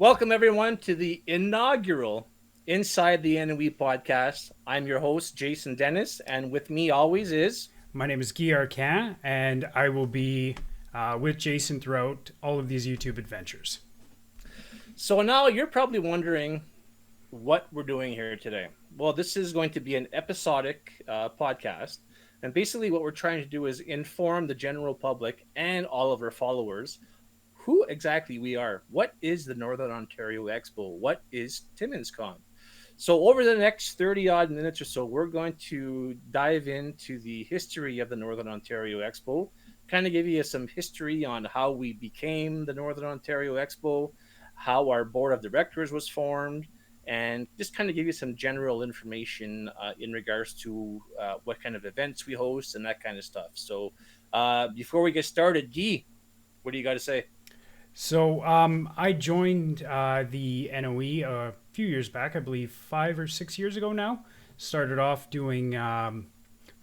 Welcome, everyone, to the inaugural Inside the NOE podcast. I'm your host, Jason Dennis, and with me always is. My name is Guy Arcan, and I will be with Jason throughout all of these YouTube adventures. So now you're probably wondering what we're doing here today. Well, this is going to be an episodic podcast. And basically, what we're trying to do is inform the general public and all of our followers who exactly we are. What is the Northern Ontario Expo? What is TimminsCon? So, over the next 30 odd minutes or so, we're going to dive into the history of the Northern Ontario Expo, kind of give you some history on how we became the Northern Ontario Expo, how our board of directors was formed, and just kind of give you some general information in regards to what kind of events we host and that kind of stuff. So, before we get started, Guy, what do you got to say? I joined the NOE a few years back, I believe 5 or 6 years ago now. Started off doing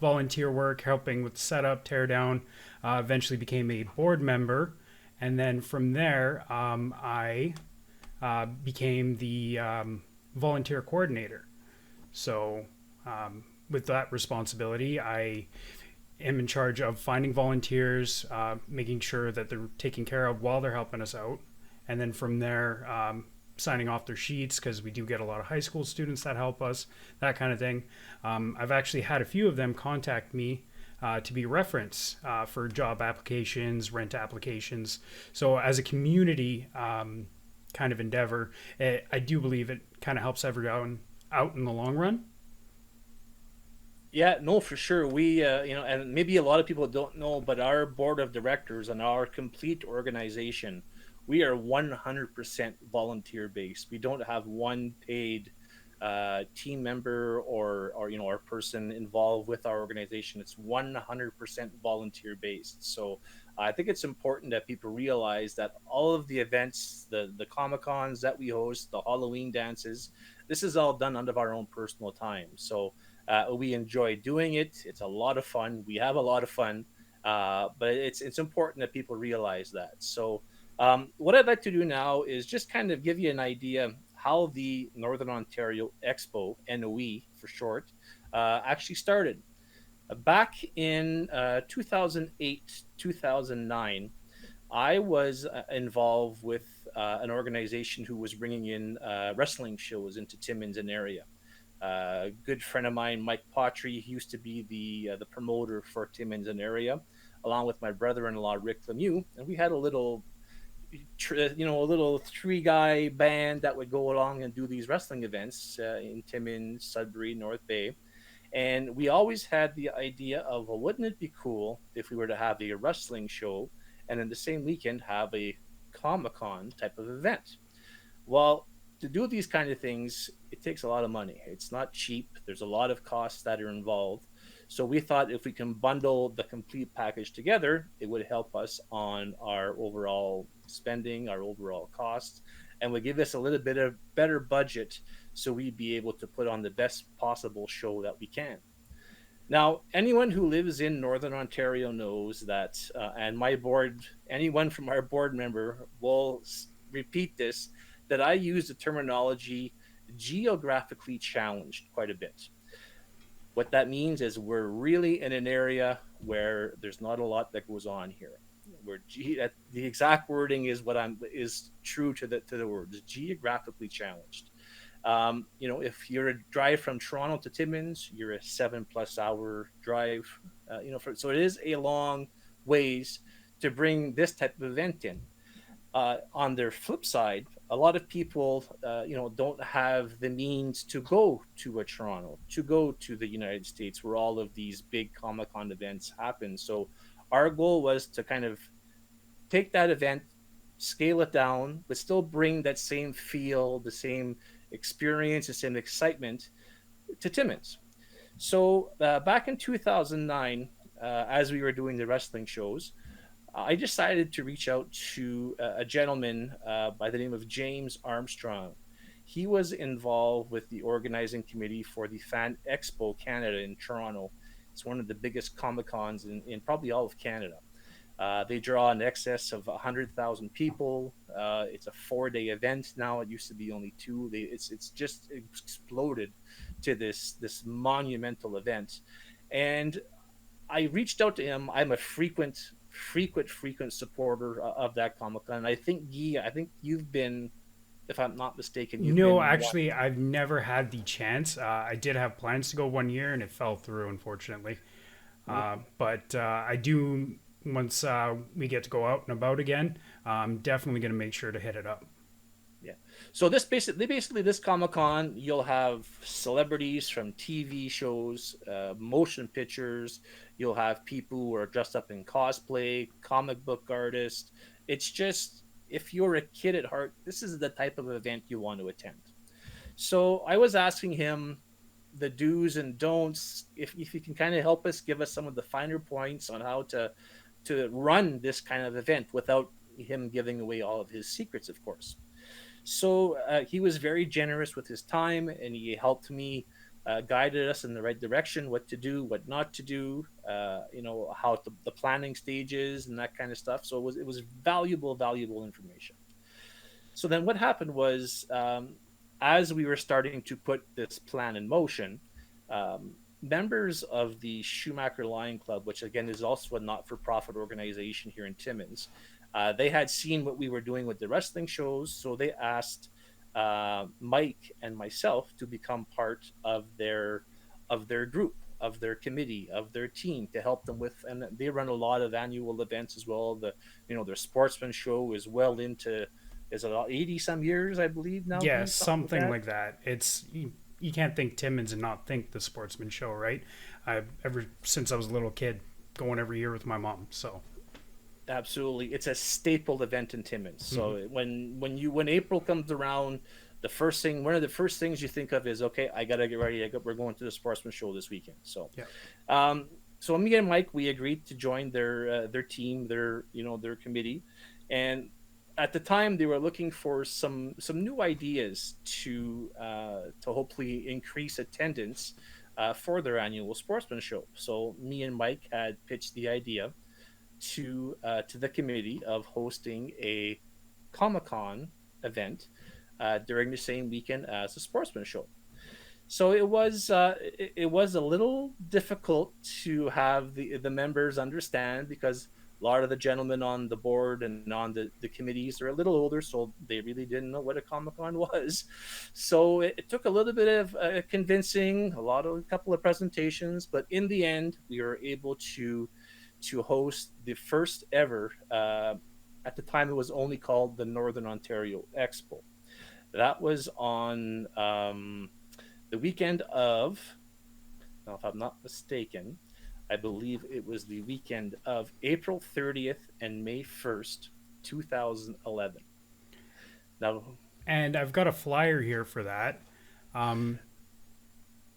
volunteer work, helping with setup, tear down. Eventually became a board member, and then from there, I became the volunteer coordinator. So, with that responsibility, I am in charge of finding volunteers, making sure that they're taken care of while they're helping us out, and then from there, signing off their sheets because we do get a lot of high school students that help us, that kind of thing. I've actually had a few of them contact me to be reference for job applications, rent applications. So as a community kind of endeavor, I do believe it kind of helps everyone out in the long run. Yeah, no, for sure. And maybe a lot of people don't know, but our board of directors and our complete organization, we are 100% volunteer based. We don't have one paid team member or our person involved with our organization. It's 100% volunteer based. So I think it's important that people realize that all of the events, the Comic Cons that we host, the Halloween dances, this is all done under our own personal time. So we enjoy doing it. It's a lot of fun. We have a lot of fun, but it's important that people realize that. So, what I'd like to do now is just kind of give you an idea how the Northern Ontario Expo (NOE) for short actually started. Back in 2008, 2009, I was involved with an organization who was bringing in wrestling shows into Timmins and area. A good friend of mine, Mike Potry, he used to be the promoter for Timmins and area, along with my brother-in-law Rick Lemieux, and we had a little, a little three-guy band that would go along and do these wrestling events in Timmins, Sudbury, North Bay, and we always had the idea of, well, wouldn't it be cool if we were to have a wrestling show and in the same weekend have a Comic Con type of event? Well, to do these kind of things, it takes a lot of money. It's not cheap. There's a lot of costs that are involved. So we thought if we can bundle the complete package together, it would help us on our overall spending, our overall costs, and would give us a little bit of better budget so we'd be able to put on the best possible show that we can. Now, anyone who lives in Northern Ontario knows that, and my board, anyone from our board member will repeat this, that I use the terminology geographically challenged quite a bit. What that means is we're really in an area where there's not a lot that goes on here. The exact wording is what I'm is true to the words geographically challenged. If you're a drive from Toronto to Timmins, you're a 7+ hour drive. So it is a long ways to bring this type of event in. On their flip side, a lot of people, don't have the means to go to a Toronto, to go to the United States, where all of these big Comic Con events happen. So our goal was to kind of take that event, scale it down, but still bring that same feel, the same experience, the same excitement to Timmins. So back in 2009, as we were doing the wrestling shows, I decided to reach out to a gentleman by the name of James Armstrong. He was involved with the organizing committee for the Fan Expo Canada in Toronto. It's one of the biggest Comic Cons in probably all of Canada. They draw in excess of 100,000 people. It's a 4-day event now. It used to be only two. It's just exploded to this monumental event, and I reached out to him. I'm a frequent supporter of that Comic Con. I think Guy, I think you've been, if I'm not mistaken, you've No, been one. actually, I've never had the chance. I did have plans to go one year, and it fell through, unfortunately. But I do once we get to go out and about again. I'm definitely going to make sure to hit it up. Yeah. So basically this Comic Con, you'll have celebrities from TV shows, motion pictures. You'll have people who are dressed up in cosplay, comic book artists. It's just, if you're a kid at heart, this is the type of event you want to attend. So I was asking him the do's and don'ts. If he can kind of help us, give us some of the finer points on how to run this kind of event without him giving away all of his secrets, of course. So he was very generous with his time, and he helped me, guided us in the right direction, what to do, what not to do, how the planning stages and that kind of stuff. So it was valuable information. So then what happened was, as we were starting to put this plan in motion, members of the Schumacher Lion Club, which again is also a not-for-profit organization here in Timmins, they had seen what we were doing with the wrestling shows, so they asked Mike and myself to become part of their group, of their committee, of their team to help them with, and they run a lot of annual events as well. Their sportsman show is well into, is it 80 some years, I believe now, Yeah, something like something that. like that. You can't think Timmins and not think the Sportsman Show, right? Ever since I was a little kid, going every year with my mom. So Absolutely, it's a staple event in Timmins. mhm. So when April comes around, one of the first things you think of is, okay, I gotta get ready. We're going to the Sportsman Show this weekend. So, Yeah. so me and Mike, we agreed to join their team, their committee, and at the time they were looking for some new ideas to hopefully increase attendance for their annual Sportsman Show. So me and Mike had pitched the idea to the committee of hosting a Comic Con event during the same weekend as the Sportsman Show. So it was a little difficult to have the members understand, because a lot of the gentlemen on the board and on the committees are a little older, so they really didn't know what a Comic Con was. So it took a little bit of convincing, a couple of presentations, but in the end, we were able to host the first ever. At the time, it was only called the Northern Ontario Expo. That was on the weekend of, now, if I'm not mistaken, I believe it was the weekend of April 30th and May 1st, 2011. Now, And I've got a flyer here for that. Um,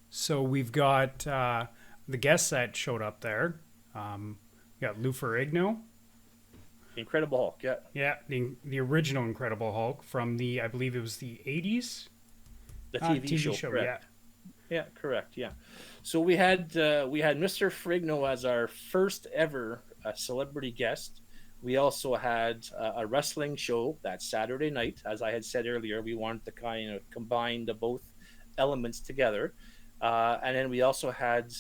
so we've got the guests that showed up there. We got Lou Ferrigno. Incredible Hulk, yeah, Yeah, the original Incredible Hulk from I believe it was the 80s the TV TV show, show. Yeah. correct. Yeah, correct. Yeah. So we had Mr. Frigno as our first ever celebrity guest. We also had a wrestling show that Saturday night. As I had said earlier, we wanted to kind of combine the both elements together. And then we also had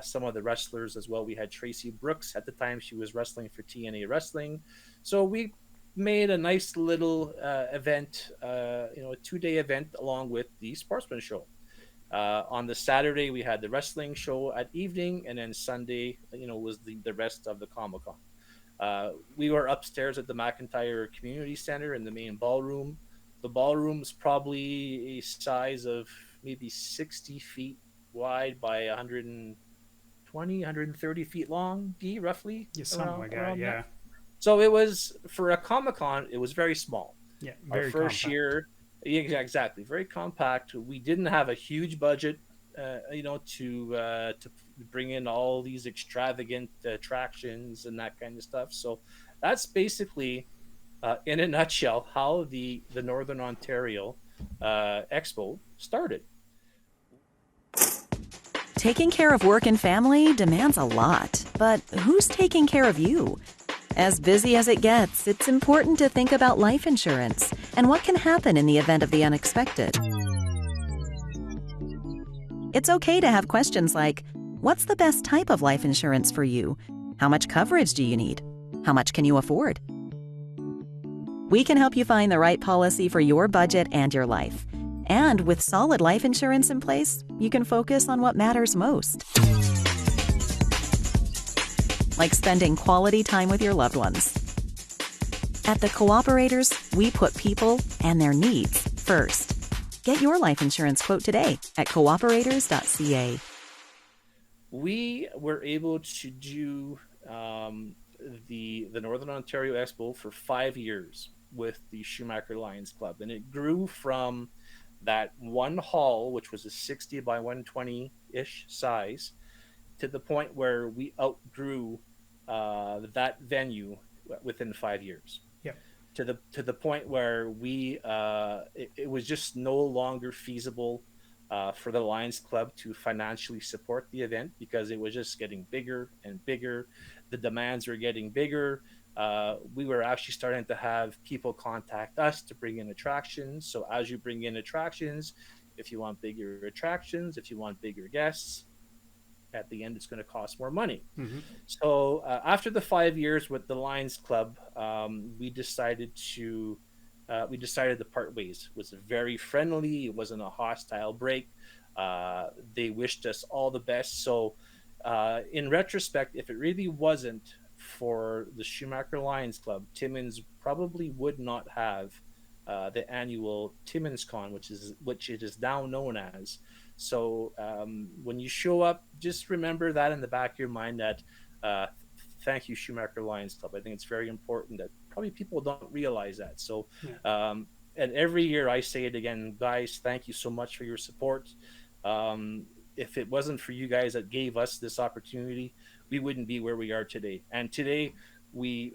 some of the wrestlers as well. We had Tracy Brooks at the time; she was wrestling for TNA Wrestling. So we made a nice little event, a 2-day event along with the Sportsman Show. On the Saturday, we had the wrestling show at evening, and then Sunday, was the rest of the Comic Con. We were upstairs at the McIntyre Community Center in the main ballroom. The ballroom's probably a size of maybe 60 feet wide by 120, 130 feet long, roughly Yeah, something around like that. around that. Yeah. So it was, for a Comic Con, it was very small. Yeah, Our very first compact. year, yeah, exactly, very compact. We didn't have a huge budget, to bring in all these extravagant attractions and that kind of stuff. So that's basically, in a nutshell, how the Northern Ontario Expo started. Taking care of work and family demands a lot, but who's taking care of you? As busy as it gets, it's important to think about life insurance and what can happen in the event of the unexpected. It's okay to have questions like, what's the best type of life insurance for you? How much coverage do you need? How much can you afford? We can help you find the right policy for your budget and your life. And with solid life insurance in place, you can focus on what matters most. Like spending quality time with your loved ones. At the Cooperators, we put people and their needs first. Get your life insurance quote today at cooperators.ca. We were able to do the Northern Ontario Expo for 5 years with the Schumacher Lions Club, and it grew from that one hall, which was a 60 by 120 ish size, to the point where we outgrew that venue within 5 years. Yeah. To the point where it was just no longer feasible for the Lions Club to financially support the event because it was just getting bigger and bigger. The demands were getting bigger. We were actually starting to have people contact us to bring in attractions. So as you bring in attractions, if you want bigger attractions, if you want bigger guests, at the end it's going to cost more money. Mm-hmm. So after the 5 years with the Lions Club, we decided to part ways. It was very friendly. It wasn't a hostile break. They wished us all the best. So in retrospect, if it really wasn't for the Schumacher Lions Club, Timmins probably would not have the annual Timmins Con, which it is now known as. So when you show up, just remember that in the back of your mind that thank you, Schumacher Lions Club. I think it's very important that probably people don't realize that. So, and every year I say it again, guys, thank you so much for your support. If it wasn't for you guys that gave us this opportunity, we wouldn't be where we are today. And today, we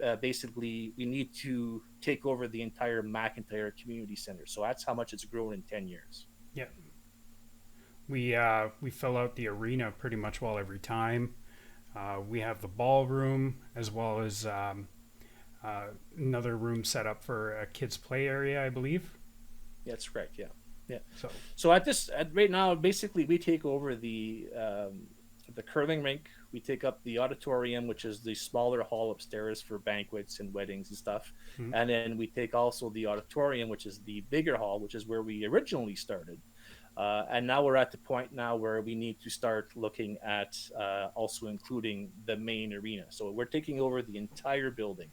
we need to take over the entire McIntyre Community Center. So that's how much it's grown in 10 years. Yeah. We fill out the arena pretty much well every time. We have the ballroom as well as another room set up for a kids' play area, I believe. Yeah, that's correct. Yeah, yeah. So Right now, basically, we take over the curling rink. We take up the auditorium, which is the smaller hall upstairs for banquets and weddings and stuff. Mhm. And then we take also the auditorium, which is the bigger hall, which is where we originally started. And now we're at the point now where we need to start looking at also including the main arena. So we're taking over the entire building.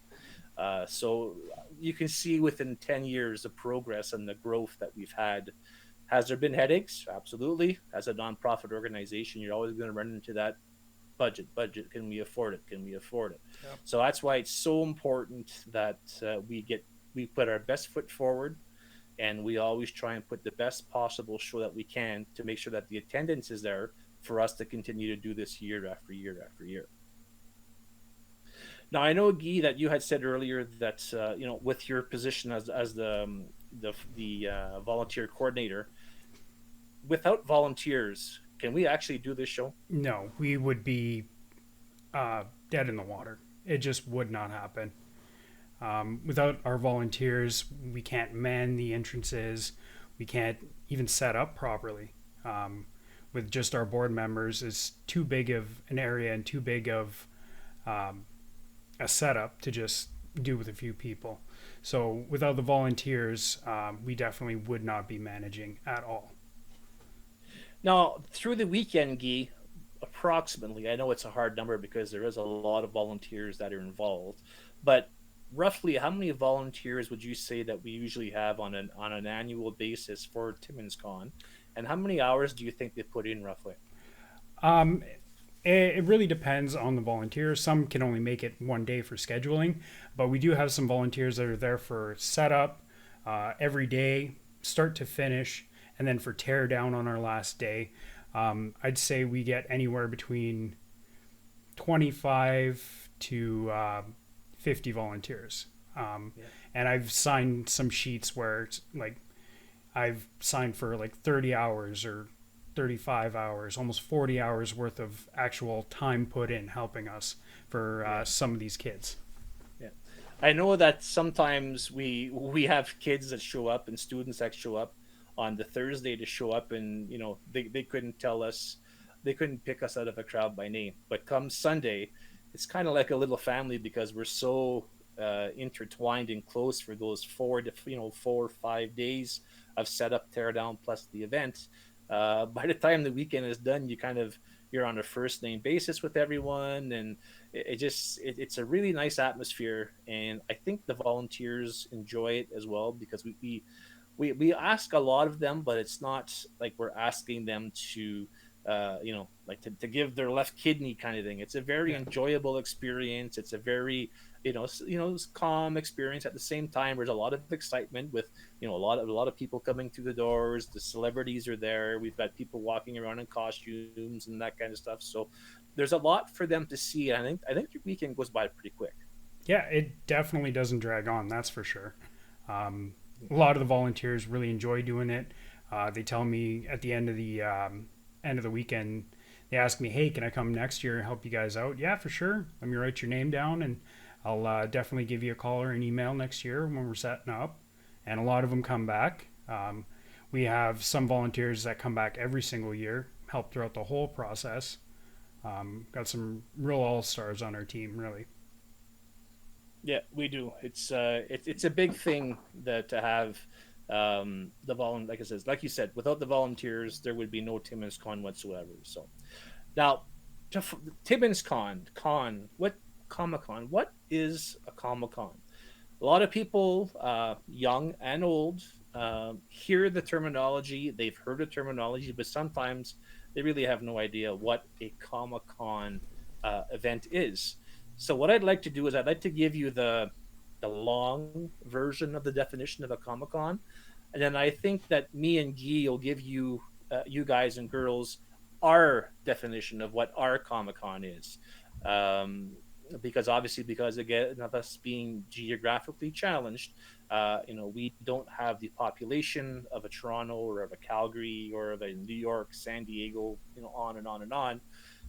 So you can see within 10 years the progress and the growth that we've had. Has there been headaches? Absolutely. As a nonprofit organization, you're always going to run into that budget. Can we afford it? Can we afford it? Yeah. So that's why it's so important that we put our best foot forward, and we always try and put the best possible show that we can to make sure that the attendance is there for us to continue to do this year after year after year. Now I know, Guy, that you had said earlier that with your position as the volunteer coordinator, without volunteers, can we actually do this show? no, we would be dead in the water. It just would not happen. Without our volunteers, we can't man the entrances. We can't even set up properly. With just our board members, it's too big of an area and too big of a setup to just do with a few people. So without the volunteers, we definitely would not be managing at all. Now, through the weekend, Guy, approximately, I know it's a hard number because there is a lot of volunteers that are involved, but roughly how many volunteers would you say that we usually have on an annual basis for Timmins Con, and how many hours do you think they put in roughly? Um, it really depends on the volunteers. Some can only make it one day for scheduling, but we do have some volunteers that are there for setup every day, start to finish, and then for tear down on our last day. I'd say we get anywhere between 25 to 50 volunteers. And I've signed some sheets where it's like I've signed for like 30 hours or 35 hours, almost 40 hours worth of actual time put in helping us for some of these kids. Yeah. I know that sometimes we have kids that show up and students that show up on the Thursday to show up, and they couldn't tell us, they couldn't pick us out of a crowd by name. But come Sunday, it's kind of like a little family because we're so intertwined and close for those 4 or 5 days of setup, tear down, plus the event. By the time the weekend is done, you're on a first name basis with everyone, and it's a really nice atmosphere, and I think the volunteers enjoy it as well because we ask a lot of them, but it's not like we're asking them to like to give their left kidney kind of thing. It's a very Yeah. enjoyable experience. It's a very calm experience. At the same time, there's a lot of excitement with a lot of people coming through the doors. The celebrities are there. We've got people walking around in costumes and that kind of stuff. So there's a lot for them to see. And I think your weekend goes by pretty quick. Yeah, it definitely doesn't drag on. That's for sure. A lot of the volunteers really enjoy doing it. They tell me at the end of the weekend, they ask me, "Hey, can I come next year and help you guys out?" Yeah, for sure. Let me write your name down, and I'll definitely give you a call or an email next year when we're setting up. And a lot of them come back. We have some volunteers that come back every single year, help throughout the whole process. Got some real all stars on our team, really. Yeah, we do. It's a big thing that to have the like I said, like you said, without the volunteers, there would be no Timmins Con whatsoever. So now, Timmins Con, what Comic Con? What is a Comic Con? A lot of people, young and old, hear the terminology. They've heard the terminology, but sometimes they really have no idea what a Comic Con event is. So what I'd like to do is I'd like to give you the long version of the definition of a Comic Con, and then I think that me and Guy will give you, you guys and girls, our definition of what our Comic Con is. Um, because obviously, because again of us being geographically challenged, we don't have the population of a Toronto or of a Calgary or of a New York, San Diego, on and on and on.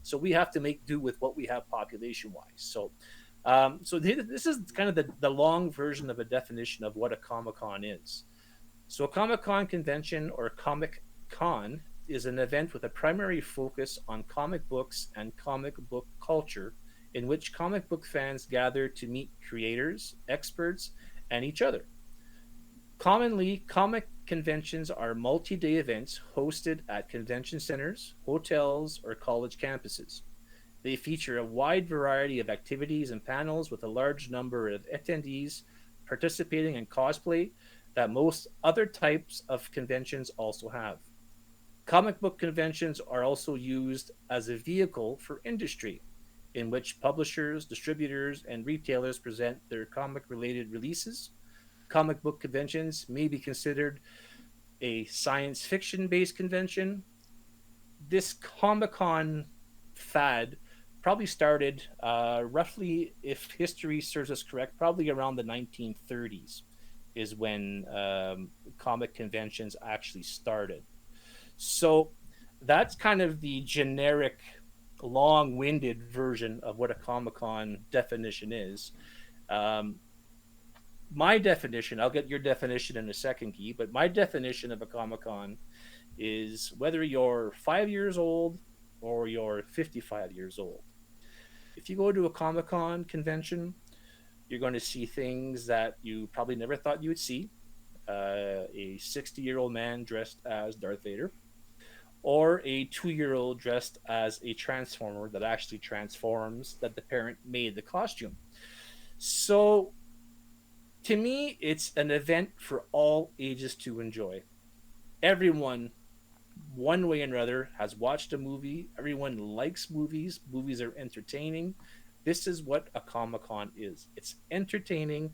So we have to make do with what we have population wise. So this is kind of the long version of a definition of what a Comic Con is. So a Comic Con convention or Comic Con is an event with a primary focus on comic books and comic book culture, in which comic book fans gather to meet creators, experts, and each other. Commonly, comic conventions are multi day events hosted at convention centers, hotels, or college campuses. They feature a wide variety of activities and panels with a large number of attendees participating in cosplay that most other types of conventions also have. Comic book conventions are also used as a vehicle for industry, in which publishers, distributors, and retailers present their comic related releases. Comic book conventions may be considered a science fiction based convention. This Comic Con fad probably started roughly, if history serves us correct, probably around the 1930s is when comic conventions actually started. So that's kind of the generic, long winded version of what a Comic Con definition is. Um, my definition, I'll get your definition in a second, Key, but my definition of a Comic Con is whether you're 5 years old or you're 55 years old. If you go to a Comic Con convention, you're going to see things that you probably never thought you would see. A 60-year-old man dressed as Darth Vader, or a 2-year-old dressed as a transformer that actually transforms, that the parent made the costume. So to me, it's an event for all ages to enjoy. Everyone, one way or another, has watched a movie. Everyone likes movies. Movies are entertaining. This is what a Comic Con is. It's entertaining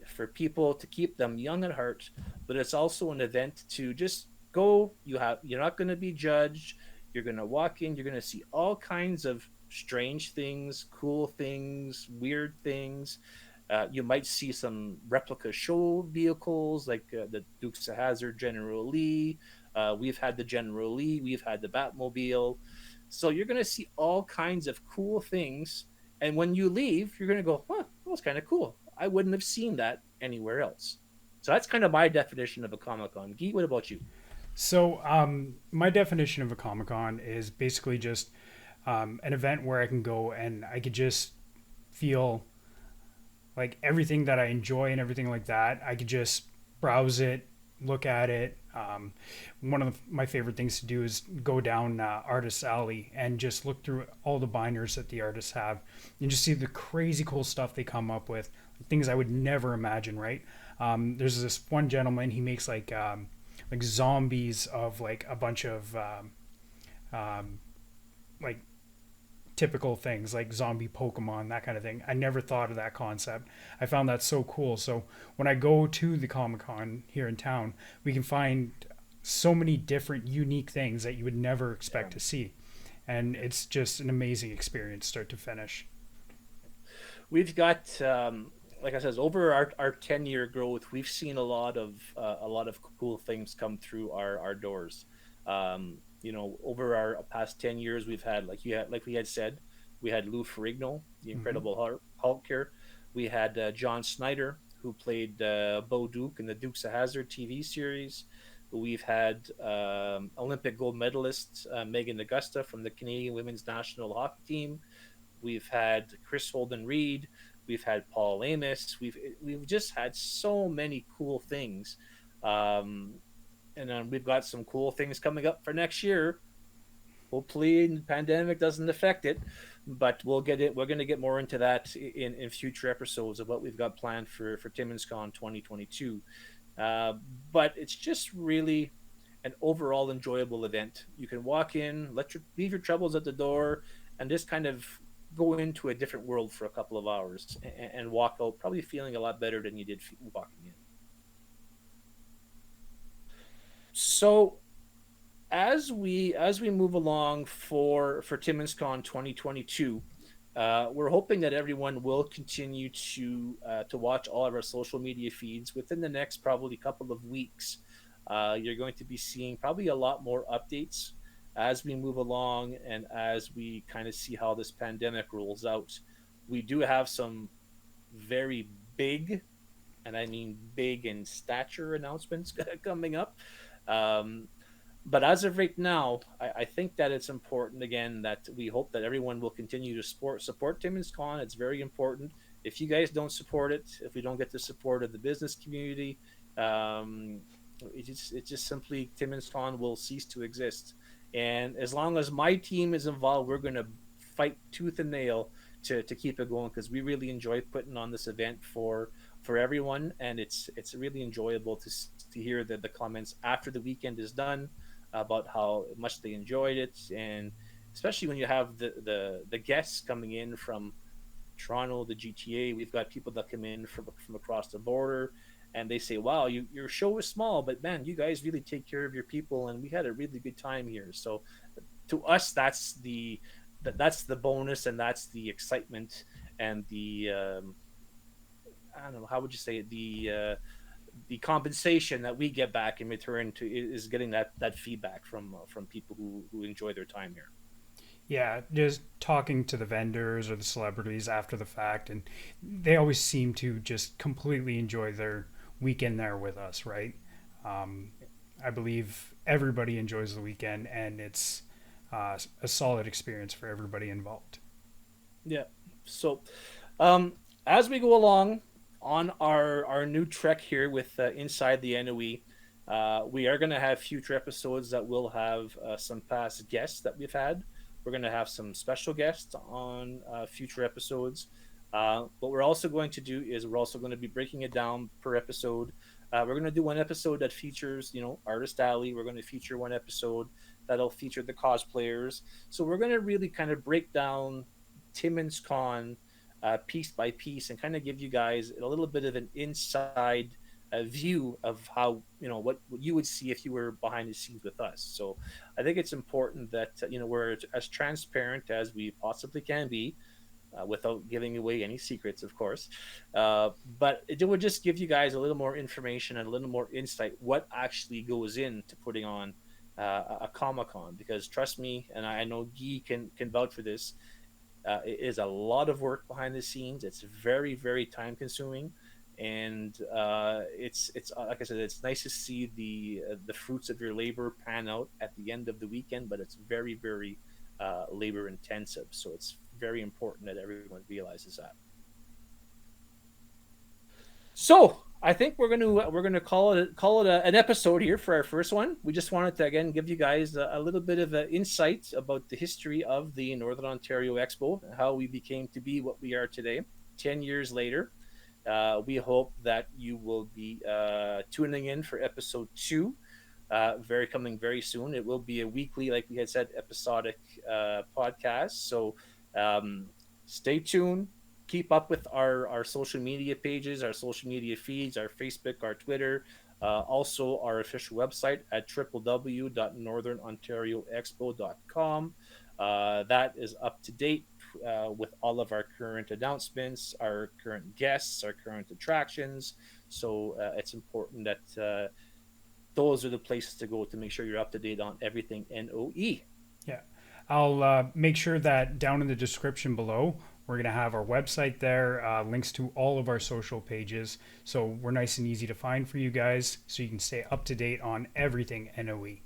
for people to keep them young at heart, but it's also an event to just go. You're not going to be judged. You're going to walk in. You're going to see all kinds of strange things, cool things, weird things. You might see some replica show vehicles like the Dukes of Hazzard General Lee. We've had the General Lee. We've had the Batmobile. So you're going to see all kinds of cool things. And when you leave, you're going to go, huh, that was kind of cool. I wouldn't have seen that anywhere else. So that's kind of my definition of a Comic Con. Guy, what about you? So, my definition of a Comic Con is basically just an event where I can go and I could just feel like everything that I enjoy and everything like that. I could just browse it, look at it. One of my favorite things to do is go down Artist Alley and just look through all the binders that the artists have and just see the crazy cool stuff they come up with, things I would never imagine, right? There's this one gentleman, he makes like zombies of like a bunch of um, like typical things like zombie Pokemon, that kind of thing. I never thought of that concept. I found that so cool. So when I go to the Comic Con here in town, we can find so many different unique things that you would never Yeah. expect to see. And it's just an amazing experience, start to finish. We've got, like I said, over our 10-year growth, we've seen a lot of cool things come through our doors. Over our past 10 years, we've had like we had said, we had Lou Ferrigno, the Mm-hmm. Incredible Hulk here. We had John Snyder, who played Bo Duke in the Dukes of Hazzard TV series. We've had Olympic gold medalist Megan Augusta from the Canadian women's national hockey team. We've had Chris Holden Reed. We've had Paul Amos. We've just had so many cool things, um, and then we've got some cool things coming up for next year. Hopefully, the pandemic doesn't affect it, but we'll get it. We're going to get more into that in future episodes of what we've got planned for Timmins Con 2022. Uh, but it's just really an overall enjoyable event. You can walk in, leave your troubles at the door, and just kind of go into a different world for a couple of hours and walk out probably feeling a lot better than you did walking in. So as we move along for TimminsCon 2022, we're hoping that everyone will continue to watch all of our social media feeds within the next probably couple of weeks. You're going to be seeing probably a lot more updates as we move along and as we kind of see how this pandemic rolls out. We do have some very big, and I mean big in stature announcements coming up. Um, but as of right now, I think that it's important again that we hope that everyone will continue to support Timmins Con. It's very important. If you guys don't support it, if we don't get the support of the business community, um, it just simply Timmins Con will cease to exist. And as long as my team is involved, we're going to fight tooth and nail to keep it going because we really enjoy putting on this event for everyone, and it's really enjoyable to hear the comments after the weekend is done about how much they enjoyed it, and especially when you have the guests coming in from Toronto, the GTA. We've got people that come in from across the border, and they say, "Wow, your show is small, but man, you guys really take care of your people, and we had a really good time here." So, to us, that's the bonus, and that's the excitement, and the I don't know, how would you say it, the compensation that we get back in return to is getting that feedback from people who enjoy their time here. Yeah, just talking to the vendors or the celebrities after the fact, and they always seem to just completely enjoy their weekend there with us, right? Um, I believe everybody enjoys the weekend, and it's a solid experience for everybody involved. Yeah. So, um, as we go along on our new trek here with inside the NOE, we are going to have future episodes that will have some past guests that we've had. We're going to have some special guests on future episodes. What we're also going to do is we're also going to be breaking it down per episode. We're going to do one episode that features, Artist Alley. We're going to feature one episode that'll feature the cosplayers. So we're going to really kind of break down Timmins Con piece by piece and kind of give you guys a little bit of an inside view of how what you would see if you were behind the scenes with us. So I think it's important that we're as transparent as we possibly can be. Without giving away any secrets, of course, but it would just give you guys a little more information and a little more insight what actually goes into putting on a Comic Con. Because trust me, and I know Guy can vouch for this, It is a lot of work behind the scenes. It's very, very time consuming, and it's like I said, it's nice to see the fruits of your labor pan out at the end of the weekend. But it's very, very labor intensive. So it's very important that everyone realizes that. So I think we're gonna call it an episode here for our first one. We just wanted to again give you guys a little bit of an insight about the history of the Northern Ontario Expo, how we became to be what we are today, 10 years later. We hope that you will be tuning in for episode two, very coming very soon. It will be a weekly, like we had said, episodic podcast. So um, stay tuned. Keep up with our social media pages, our social media feeds, our Facebook, our Twitter, also our official website at www.northernontarioexpo.com. That is up to date with all of our current announcements, our current guests, our current attractions. So it's important that those are the places to go to make sure you're up to date on everything NOE. Yeah. I'll make sure that down in the description below, we're going to have our website there, links to all of our social pages. So we're nice and easy to find for you guys so you can stay up to date on everything NOE.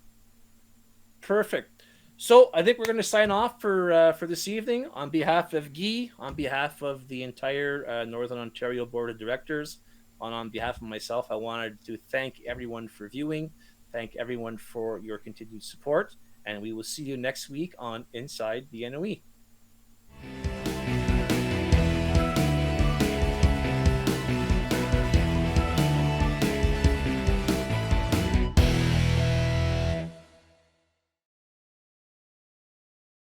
Perfect. So I think we're going to sign off for this evening on behalf of Guy, on behalf of the entire Northern Ontario Board of Directors, and on behalf of myself. I wanted to thank everyone for viewing, thank everyone for your continued support, and we will see you next week on Inside the NOE.